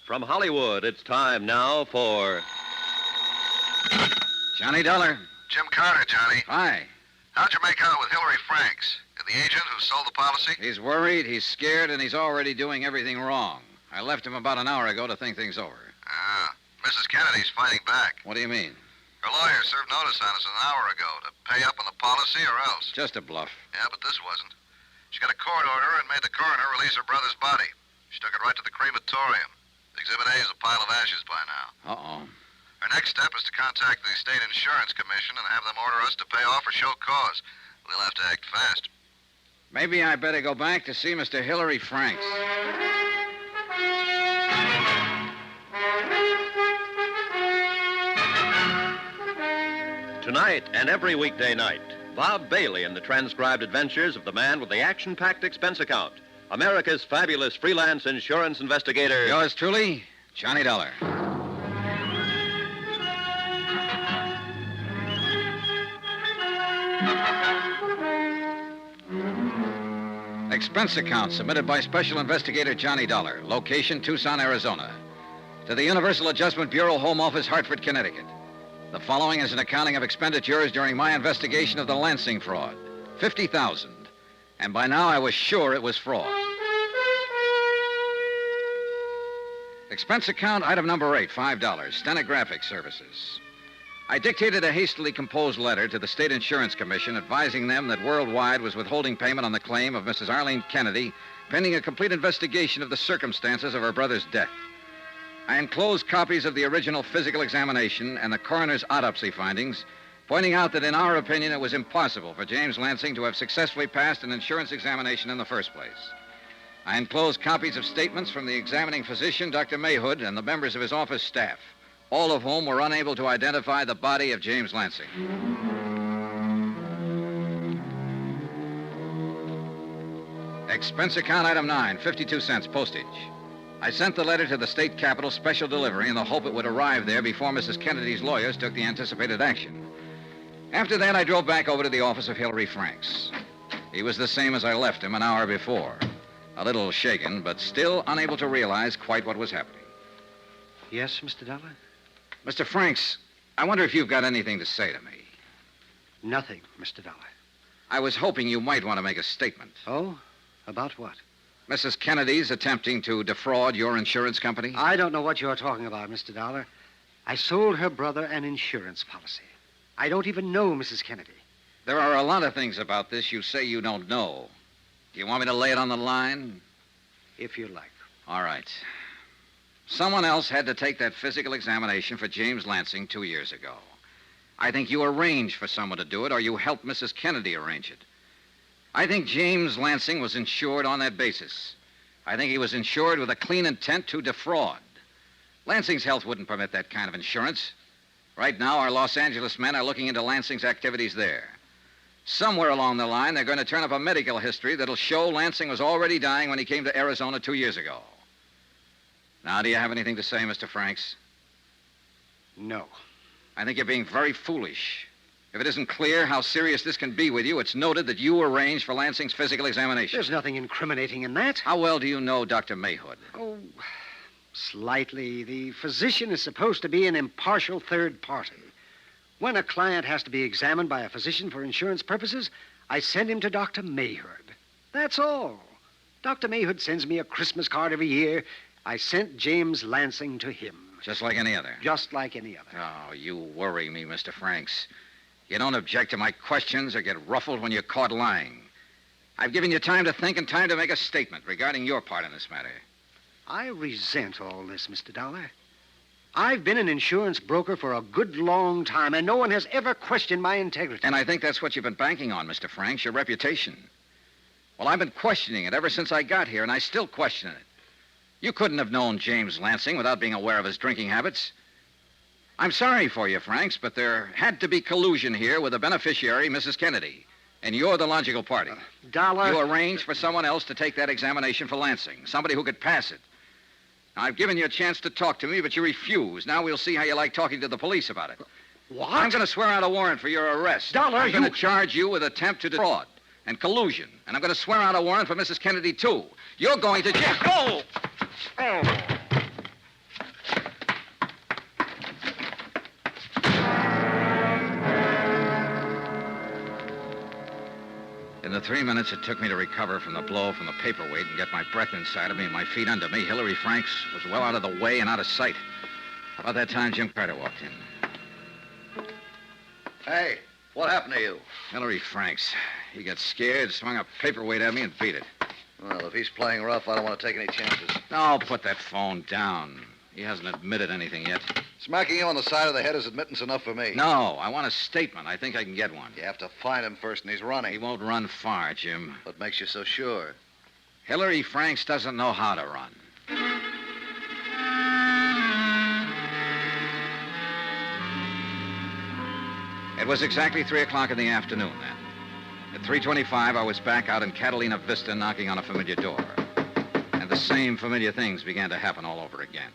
From Hollywood, it's time now for... Johnny Dollar. Jim Carter, Johnny. Hi. How'd you make out with Hillary Franks? The agent who sold the policy? He's worried, he's scared, and he's already doing everything wrong. I left him about an hour ago to think things over. Ah, Mrs. Kennedy's fighting back. What do you mean? Her lawyer served notice on us an hour ago to pay up on the policy or else. Just a bluff. Yeah, but this wasn't. She got a court order and made the coroner release her brother's body. She took it right to the crematorium. Exhibit A is a pile of ashes by now. Uh-oh. Her next step is to contact the State Insurance Commission and have them order us to pay off or show cause. We'll have to act fast. Maybe I better go back to see Mr. Hillary Franks. Tonight and every weekday night, Bob Bailey in the transcribed adventures of the man with the action-packed expense account, America's fabulous freelance insurance investigator. Yours truly, Johnny Dollar. Expense account submitted by Special Investigator Johnny Dollar. Location, Tucson, Arizona. To the Universal Adjustment Bureau, Home Office, Hartford, Connecticut. The following is an accounting of expenditures during my investigation of the Lansing fraud. $50,000. And by now I was sure it was fraud. Expense account, item number 8, $5. Stenographic services. I dictated a hastily composed letter to the State Insurance Commission advising them that Worldwide was withholding payment on the claim of Mrs. Arlene Kennedy pending a complete investigation of the circumstances of her brother's death. I enclosed copies of the original physical examination and the coroner's autopsy findings, pointing out that in our opinion it was impossible for James Lansing to have successfully passed an insurance examination in the first place. I enclosed copies of statements from the examining physician, Dr. Mayhood, and the members of his office staff, all of whom were unable to identify the body of James Lansing. Expense account item 9, 52 cents, postage. I sent the letter to the state capitol special delivery in the hope it would arrive there before Mrs. Kennedy's lawyers took the anticipated action. After that, I drove back over to the office of Hillary Franks. He was the same as I left him an hour before. A little shaken, but still unable to realize quite what was happening. Yes, Mr. Dollar? Mr. Franks, I wonder if you've got anything to say to me. Nothing, Mr. Dollar. I was hoping you might want to make a statement. Oh? About what? Mrs. Kennedy's attempting to defraud your insurance company? I don't know what you're talking about, Mr. Dollar. I sold her brother an insurance policy. I don't even know Mrs. Kennedy. There are a lot of things about this you say you don't know. Do you want me to lay it on the line? If you like. All right. Someone else had to take that physical examination for James Lansing 2 years ago. I think you arranged for someone to do it, or you helped Mrs. Kennedy arrange it. I think James Lansing was insured on that basis. I think he was insured with a clean intent to defraud. Lansing's health wouldn't permit that kind of insurance. Right now, our Los Angeles men are looking into Lansing's activities there. Somewhere along the line, they're going to turn up a medical history that'll show Lansing was already dying when he came to Arizona 2 years ago. Now, do you have anything to say, Mr. Franks? No. I think you're being very foolish. If it isn't clear how serious this can be with you, it's noted that you arranged for Lansing's physical examination. There's nothing incriminating in that. How well do you know Dr. Mayhood? Oh, slightly. The physician is supposed to be an impartial third party. When a client has to be examined by a physician for insurance purposes, I send him to Dr. Mayhood. That's all. Dr. Mayhood sends me a Christmas card every year. I sent James Lansing to him. Just like any other? Just like any other. Oh, you worry me, Mr. Franks. You don't object to my questions or get ruffled when you're caught lying. I've given you time to think and time to make a statement regarding your part in this matter. I resent all this, Mr. Dollar. I've been an insurance broker for a good long time, and no one has ever questioned my integrity. And I think that's what you've been banking on, Mr. Franks, your reputation. Well, I've been questioning it ever since I got here, and I still question it. You couldn't have known James Lansing without being aware of his drinking habits. I'm sorry for you, Franks, but there had to be collusion here with the beneficiary, Mrs. Kennedy. And you're the logical party. Dollar... You arranged for someone else to take that examination for Lansing, somebody who could pass it. Now, I've given you a chance to talk to me, but you refuse. Now we'll see how you like talking to the police about it. What? I'm going to swear out a warrant for your arrest. Dollar, I'm going to charge you with attempt to defraud and collusion. And I'm going to swear out a warrant for Mrs. Kennedy, too. You're going to jail. Oh! the 3 minutes it took me to recover from the blow from the paperweight and get my breath inside of me and my feet under me, Hillary Franks was well out of the way and out of sight. About that time, Jim Carter walked in. Hey, what happened to you? Hillary Franks. He got scared, swung a paperweight at me, and beat it. Well, if he's playing rough, I don't want to take any chances. No, put that phone down. He hasn't admitted anything yet. Smacking you on the side of the head is admittance enough for me. No, I want a statement. I think I can get one. You have to find him first, and he's running. He won't run far, Jim. What makes you so sure? Hillary Franks doesn't know how to run. It was exactly 3 o'clock in the afternoon then. At 3:25, I was back out in Catalina Vista knocking on a familiar door. And the same familiar things began to happen all over again.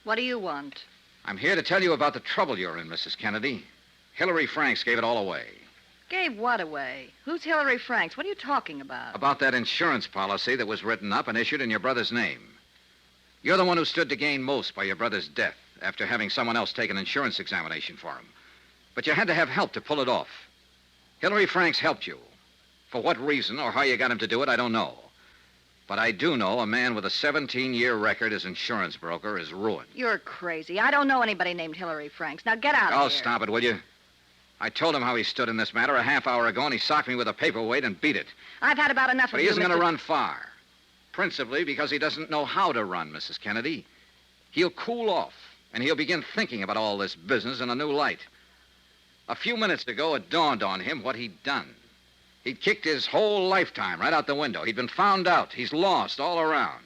What do you want? I'm here to tell you about the trouble you're in, Mrs. Kennedy. Hillary Franks gave it all away. Gave what away? Who's Hillary Franks? What are you talking about? About that insurance policy that was written up and issued in your brother's name. You're the one who stood to gain most by your brother's death after having someone else take an insurance examination for him. But you had to have help to pull it off. Hillary Franks helped you. For what reason or how you got him to do it, I don't know. But I do know a man with a 17-year record as insurance broker is ruined. You're crazy. I don't know anybody named Hillary Franks. Now get out of Oh, here. stop it, will you? I told him how he stood in this matter a half hour ago, and he socked me with a paperweight and beat it. I've had about enough But of he you, isn't going to Mr. run far. Principally because he doesn't know how to run, Mrs. Kennedy. He'll cool off, and he'll begin thinking about all this business in a new light. A few minutes ago, it dawned on him what he'd done. He'd kicked his whole lifetime right out the window. He'd been found out. He's lost all around.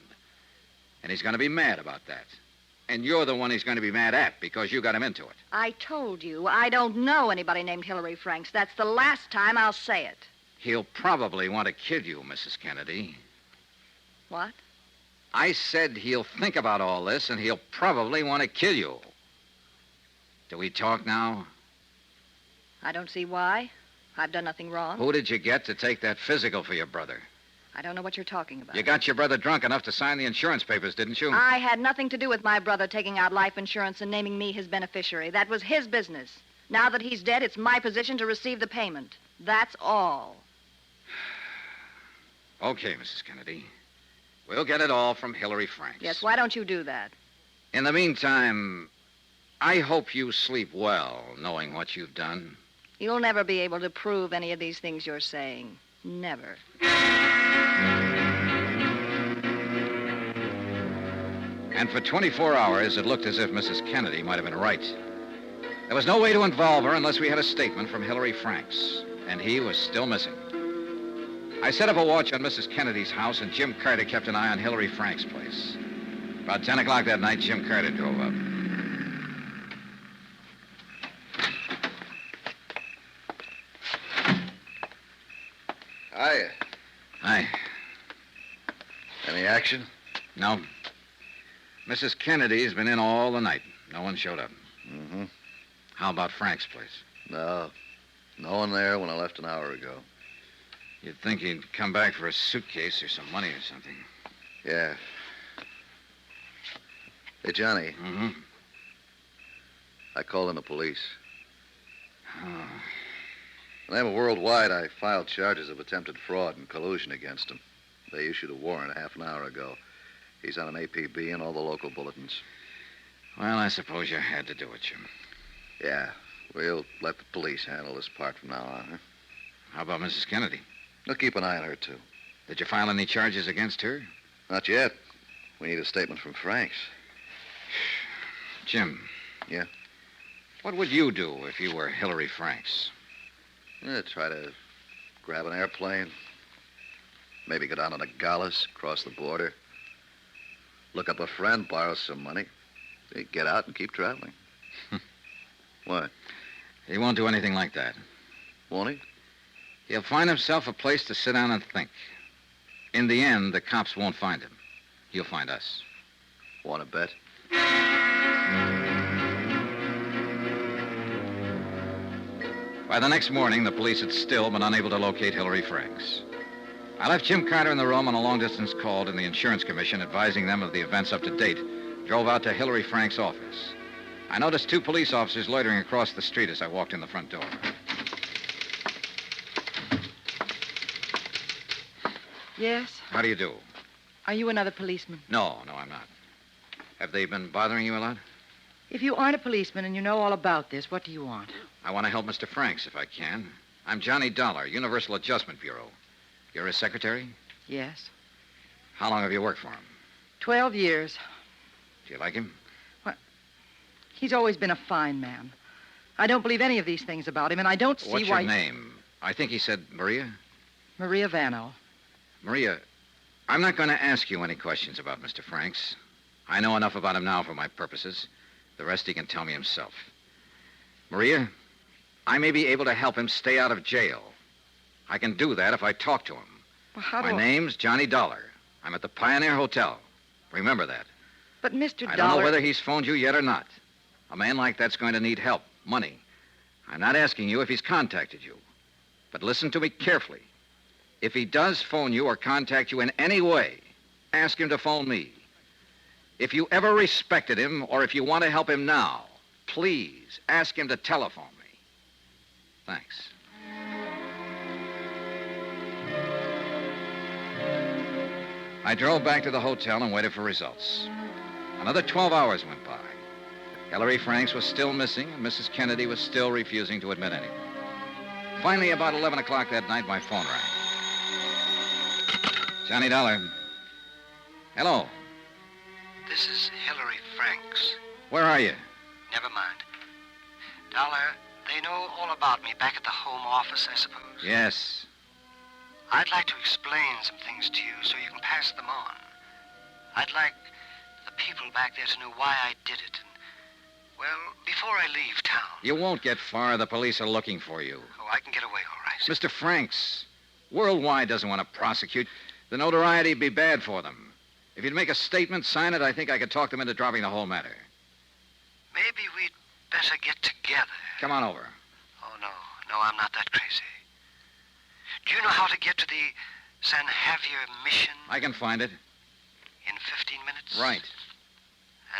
And he's going to be mad about that. And you're the one he's going to be mad at because you got him into it. I told you, I don't know anybody named Hillary Franks. That's the last time I'll say it. He'll probably want to kill you, Mrs. Kennedy. What? I said he'll think about all this, and he'll probably want to kill you. Do we talk now? I don't see why. I've done nothing wrong. Who did you get to take that physical for your brother? I don't know what you're talking about. You got your brother drunk enough to sign the insurance papers, didn't you? I had nothing to do with my brother taking out life insurance and naming me his beneficiary. That was his business. Now that he's dead, it's my position to receive the payment. That's all. Okay, Mrs. Kennedy. We'll get it all from Hillary Franks. Yes, why don't you do that? In the meantime, I hope you sleep well, knowing what you've done. You'll never be able to prove any of these things you're saying. Never. And for 24 hours, it looked as if Mrs. Kennedy might have been right. There was no way to involve her unless we had a statement from Hillary Franks, and he was still missing. I set up a watch on Mrs. Kennedy's house, and Jim Carter kept an eye on Hillary Franks' place. About 10 o'clock that night, Jim Carter drove up. Hiya. Hi. Any action? No. Mrs. Kennedy's been in all the night. No one showed up. Mm-hmm. How about Frank's place? No. No one there when I left an hour ago. You'd think he'd come back for a suitcase or some money or something. Yeah. Hey, Johnny, Mm-hmm. I called in the police. Oh. In the name of Worldwide, I filed charges of attempted fraud and collusion against him. They issued a warrant half an hour ago. He's on an APB and all the local bulletins. Well, I suppose you had to do it, Jim. Yeah, we'll let the police handle this part from now on, huh? How about Mrs. Kennedy? We'll keep an eye on her, too. Did you file any charges against her? Not yet. We need a statement from Franks. Jim. Yeah? What would you do if you were Hillary Franks? Try to grab an airplane. Maybe go down to Nogales, cross the border. Look up a friend, borrow some money. Get out and keep traveling. What? He won't do anything like that. Won't he? He'll find himself a place to sit down and think. In the end, the cops won't find him. He'll find us. Want to bet? By the next morning, the police had still been unable to locate Hillary Franks. I left Jim Carter in the room on a long-distance call to the Insurance Commission advising them of the events up to date, drove out to Hillary Franks' office. I noticed 2 police officers loitering across the street as I walked in the front door. Yes? How do you do? Are you another policeman? No, I'm not. Have they been bothering you a lot? If you aren't a policeman and you know all about this, what do you want? I want to help Mr. Franks if I can. I'm Johnny Dollar, Universal Adjustment Bureau. You're his secretary? Yes. How long have you worked for him? 12 years. Do you like him? He's always been a fine man. I don't believe any of these things about him, and I don't see What's why... your name? I think he said Maria? Maria Vano. Maria, I'm not going to ask you any questions about Mr. Franks. I know enough about him now for my purposes. The rest he can tell me himself. Maria, I may be able to help him stay out of jail. I can do that if I talk to him. Well, how My name's Johnny Dollar. I'm at the Pioneer Hotel. Remember that. But Mr. I Dollar... don't know whether he's phoned you yet or not. A man like that's going to need help, money. I'm not asking you if he's contacted you. But listen to me carefully. If he does phone you or contact you in any way, ask him to phone me. If you ever respected him or if you want to help him now, please ask him to telephone me. Thanks. I drove back to the hotel and waited for results. Another 12 hours went by. Hillary Franks was still missing, and Mrs. Kennedy was still refusing to admit anything. Finally, about 11 o'clock that night, my phone rang. Johnny Dollar. Hello. This is Hillary Franks. Where are you? Never mind. Dollar, they know all about me back at the home office, I suppose? Yes. I'd like to explain some things to you so you can pass them on. I'd like the people back there to know why I did it. And, well, before I leave town... You won't get far. The police are looking for you. Oh, I can get away all right. Mr. Franks, Worldwide doesn't want to prosecute. The notoriety would be bad for them. If you'd make a statement, sign it, I think I could talk them into dropping the whole matter. Maybe we'd better get together. Come on over. Oh, no, I'm not that crazy. Do you know how to get to the San Javier mission? I can find it. In 15 minutes? Right.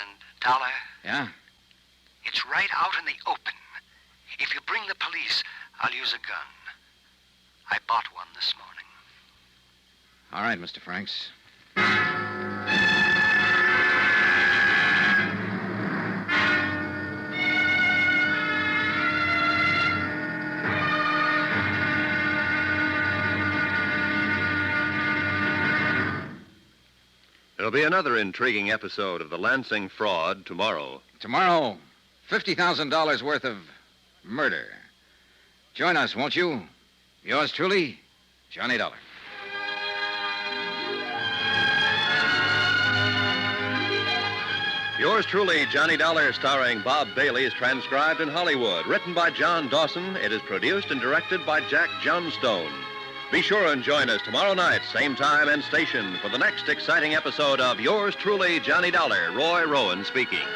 And, Dollar? Yeah? It's right out in the open. If you bring the police, I'll use a gun. I bought one this morning. All right, Mr. Franks. There'll be another intriguing episode of the Lansing fraud tomorrow. Tomorrow, $50,000 worth of murder. Join us, won't you? Yours truly, Johnny Dollar. Yours truly, Johnny Dollar, starring Bob Bailey, is transcribed in Hollywood. Written by John Dawson, it is produced and directed by Jack Johnstone. Be sure and join us tomorrow night, same time and station, for the next exciting episode of Yours truly, Johnny Dollar. Roy Rowan speaking.